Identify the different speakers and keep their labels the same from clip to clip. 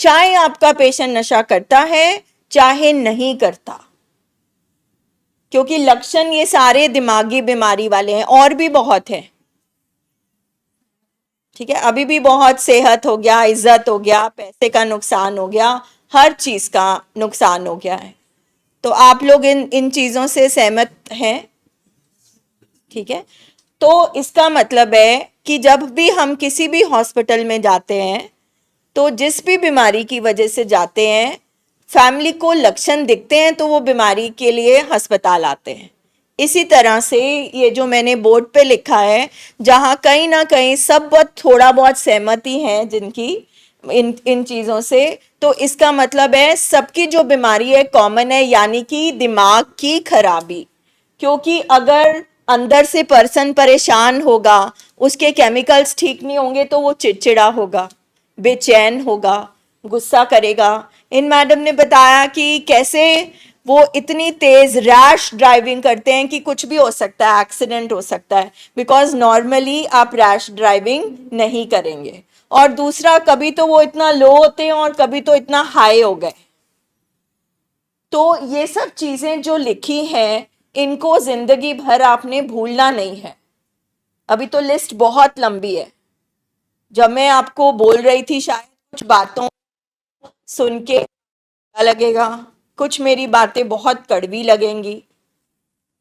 Speaker 1: चाहे आपका पेशेंट नशा करता है चाहे नहीं करता, क्योंकि लक्षण ये सारे दिमागी बीमारी वाले हैं, और भी बहुत है। ठीक है, अभी भी बहुत सेहत हो गया, इज्जत हो गया, पैसे का नुकसान हो गया, हर चीज का नुकसान हो गया है। तो आप लोग इन इन चीजों से सहमत हैं? ठीक है, तो इसका मतलब है कि जब भी हम किसी भी हॉस्पिटल में जाते हैं तो जिस भी बीमारी की वजह से जाते हैं, फैमिली को लक्षण दिखते हैं तो वो बीमारी के लिए अस्पताल आते हैं। इसी तरह से ये जो मैंने बोर्ड पे लिखा है, जहाँ कहीं ना कहीं सब बहुत थोड़ा बहुत सहमति है जिनकी इन इन चीज़ों से, तो इसका मतलब है सबकी जो बीमारी है कॉमन है, यानी कि दिमाग की खराबी। क्योंकि अगर अंदर से पर्सन परेशान होगा, उसके केमिकल्स ठीक नहीं होंगे तो वो चिड़चिड़ा होगा, बेचैन होगा, गुस्सा करेगा। इन मैडम ने बताया कि कैसे वो इतनी तेज रैश ड्राइविंग करते हैं कि कुछ भी हो सकता है, एक्सीडेंट हो सकता है, बिकॉज नॉर्मली आप रैश ड्राइविंग नहीं करेंगे। और दूसरा, कभी तो वो इतना लो होते हैं और कभी तो इतना हाई हो गए। तो ये सब चीजें जो लिखी हैं, इनको जिंदगी भर आपने भूलना नहीं है। अभी तो लिस्ट बहुत लंबी है। जब मैं आपको बोल रही थी, शायद कुछ बातों सुन के अच्छा लगेगा, कुछ मेरी बातें बहुत कड़वी लगेंगी,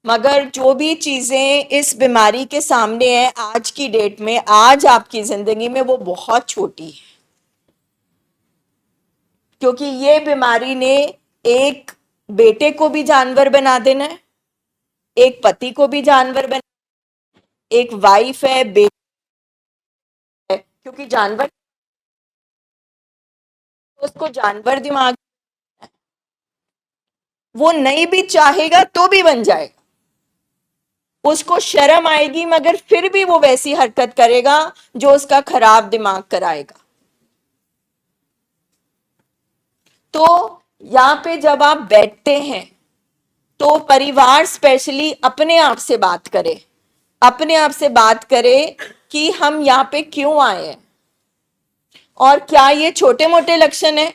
Speaker 1: मगर जो भी चीजें इस बीमारी के सामने है आज की डेट में, आज आपकी जिंदगी में, वो बहुत छोटी है। क्योंकि ये बीमारी ने एक बेटे को भी जानवर बना देना है, एक पति को भी जानवर बना, एक वाइफ है, बेटा है, क्योंकि जानवर उसको जानवर दिमाग, वो नहीं भी चाहेगा तो भी बन जाएगा। उसको शर्म आएगी मगर फिर भी वो वैसी हरकत करेगा जो उसका खराब दिमाग कराएगा। तो यहाँ पे जब आप बैठते हैं तो परिवार स्पेशली अपने आप से बात करे, अपने आप से बात करे कि हम यहाँ पे क्यों आए हैं और क्या ये छोटे मोटे लक्षण है।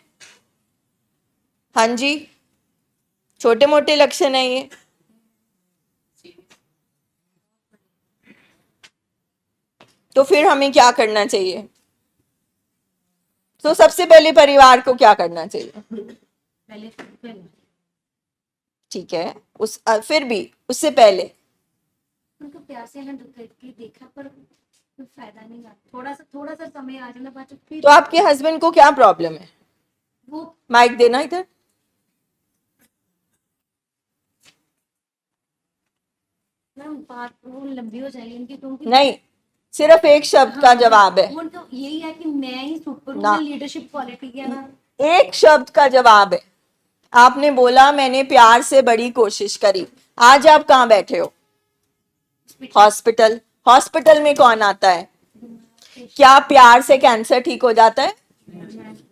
Speaker 1: हाँ जी, छोटे मोटे लक्षण है ये। तो फिर हमें क्या करना चाहिए? तो सबसे पहले परिवार को क्या करना चाहिए? ठीक है, फिर भी उससे पहले
Speaker 2: उनको प्यार से ना देखा पर कोई फायदा नहीं हुआ। थोड़ा सा समय आ जाना बाद फिर।
Speaker 1: तो आपके हस्बैंड को क्या प्रॉब्लम है?
Speaker 2: वो
Speaker 1: माइक देना इधर।
Speaker 2: मैम बात वो लंबी हो जाएगी उनकी, क्योंकि
Speaker 1: नहीं, सिर्फ एक शब्द का जवाब है।
Speaker 2: उनको यही है कि मैं ही सुपर
Speaker 1: ना,
Speaker 2: हूँ, लीडरशिप क्वालिटी है ना।
Speaker 1: एक शब्द का जवाब है। आपने बोला मैंने प्यार से बड़ी कोशिश करी। आज आप कहाँ बैठे हो? हॉस्पिटल। हॉस्पिटल में कौन आता है? क्या प्यार से कैंसर ठीक हो जाता है?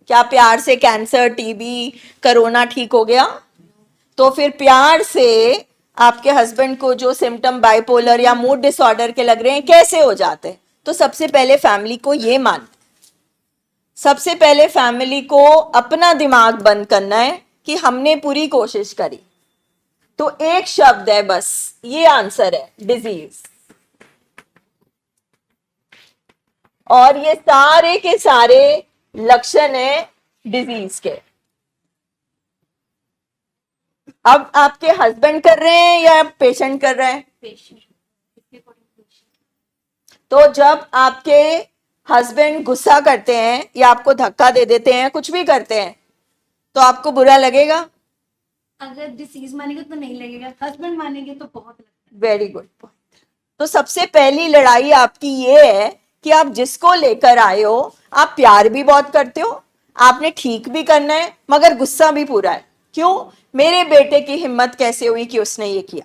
Speaker 1: क्या प्यार से कैंसर, टीबी, कोरोना ठीक हो गया? तो फिर प्यार से आपके हस्बैंड को जो सिम्टम बाइपोलर या मूड डिसऑर्डर के लग रहे हैं कैसे हो जाते हैं? तो सबसे पहले फैमिली को ये मान, सबसे पहले फैमिली को अपना दिमाग बंद करना है कि हमने पूरी कोशिश करी। तो एक शब्द है बस, ये आंसर है, डिजीज। और ये सारे के सारे लक्षण है डिजीज के। अब आपके हस्बैंड कर रहे हैं या पेशेंट कर रहे हैं? तो जब आपके हस्बैंड गुस्सा करते हैं या आपको धक्का दे देते हैं, कुछ भी करते हैं, तो आपको बुरा लगेगा?
Speaker 2: अगर डिसीज मानेंगे तो नहीं लगेगा, हस्बैंड मानेंगे तो बहुत लगेगा।
Speaker 1: Very good point. तो सबसे पहली लड़ाई आपकी ये है कि आप जिसको लेकर आए हो, आप प्यार भी बहुत करते हो, आपने ठीक भी करना है, मगर गुस्सा भी पूरा है। क्यों? मेरे बेटे की हिम्मत कैसे हुई कि उसने ये किया?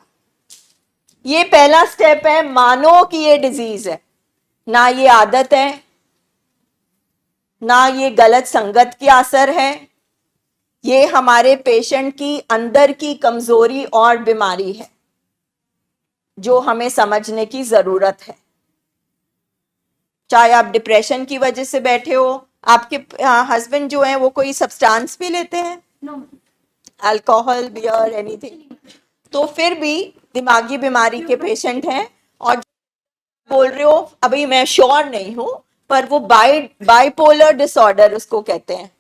Speaker 1: ये पहला स्टेप है, मानो कि ये डिजीज है, ना ये आदत है, ना ये गलत संगत की असर है, ये हमारे पेशेंट की अंदर की कमजोरी और बीमारी है जो हमें समझने की जरूरत है। चाहे आप डिप्रेशन की वजह से बैठे हो, आपके हस्बैंड जो है वो कोई सब्सटेंस भी लेते हैं,
Speaker 2: नो
Speaker 1: अल्कोहल, बियर, एनीथिंग? तो फिर भी दिमागी बीमारी के पेशेंट हैं। और बोल रहे हो, अभी मैं श्योर नहीं हूं, पर वो बाइपोलर डिसऑर्डर उसको कहते हैं।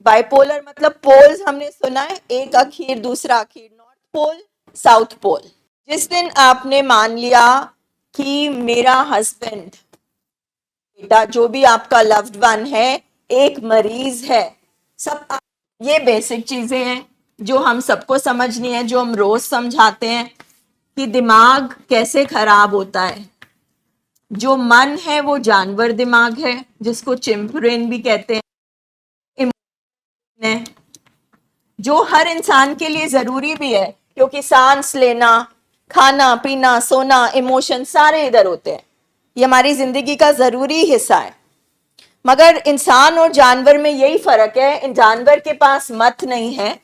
Speaker 1: बाइपोलर मतलब पोल्स हमने सुना है, एक अखीर दूसरा अखीर, नॉर्थ पोल साउथ पोल। जिस दिन आपने मान लिया कि मेरा हस्बैंड, बेटा, जो भी आपका लव्ड वन है, एक मरीज है, सब ये बेसिक चीजें हैं जो हम सबको समझनी है, जो हम रोज समझाते हैं कि दिमाग कैसे खराब होता है। जो मन है वो जानवर दिमाग है, जिसको चिंप ब्रेन भी कहते हैं, है, जो हर इंसान के लिए जरूरी भी है, क्योंकि सांस लेना, खाना पीना, सोना, इमोशन सारे इधर होते हैं। ये हमारी जिंदगी का जरूरी हिस्सा है। मगर इंसान और जानवर में यही फर्क है, इन जानवर के पास मत नहीं है,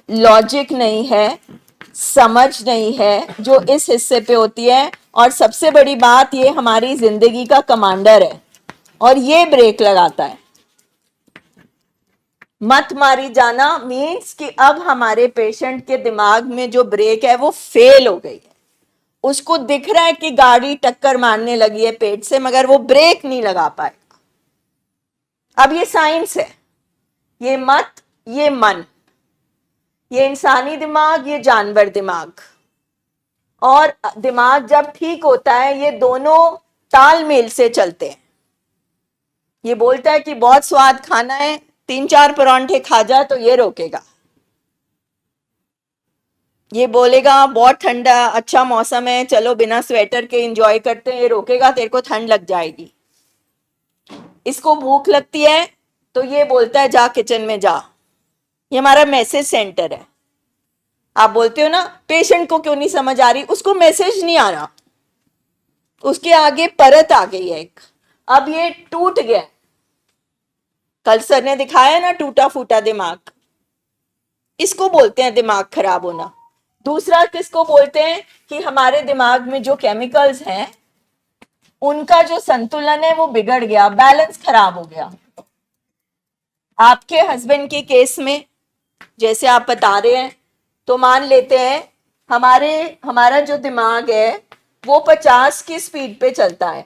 Speaker 1: लॉजिक नहीं है, समझ नहीं है, जो इस हिस्से पे होती है। और सबसे बड़ी बात, ये हमारी जिंदगी का कमांडर है और ये ब्रेक लगाता है। मत मारी जाना मीन्स कि अब हमारे पेशेंट के दिमाग में जो ब्रेक है वो फेल हो गई है। उसको दिख रहा है कि गाड़ी टक्कर मारने लगी है पेट से, मगर वो ब्रेक नहीं लगा पाएगा। अब ये साइंस है, ये मत, ये मन, ये इंसानी दिमाग, ये जानवर दिमाग। और दिमाग जब ठीक होता है, ये दोनों तालमेल से चलते हैं। ये बोलता है कि बहुत स्वाद खाना है, 3-4 परांठे खा जा, तो ये रोकेगा। ये बोलेगा बहुत ठंडा, अच्छा मौसम है, चलो बिना स्वेटर के एंजॉय करते हैं, ये रोकेगा, तेरे को ठंड लग जाएगी। इसको भूख लगती है तो ये बोलता है जा किचन में जा। ये हमारा मैसेज सेंटर है। आप बोलते हो ना पेशेंट को क्यों नहीं समझ आ रही, उसको मैसेज नहीं आ रहा, उसके आगे परत आ गई है एक, अब ये टूट गया। कल सर ने दिखाया ना टूटा फूटा दिमाग, इसको बोलते हैं दिमाग खराब होना। दूसरा किसको बोलते हैं कि हमारे दिमाग में जो केमिकल्स हैं उनका जो संतुलन है वो बिगड़ गया, बैलेंस खराब हो गया। आपके हस्बैंड के केस में जैसे आप बता रहे हैं, तो मान लेते हैं हमारा जो दिमाग है वो 50 की स्पीड पे चलता है,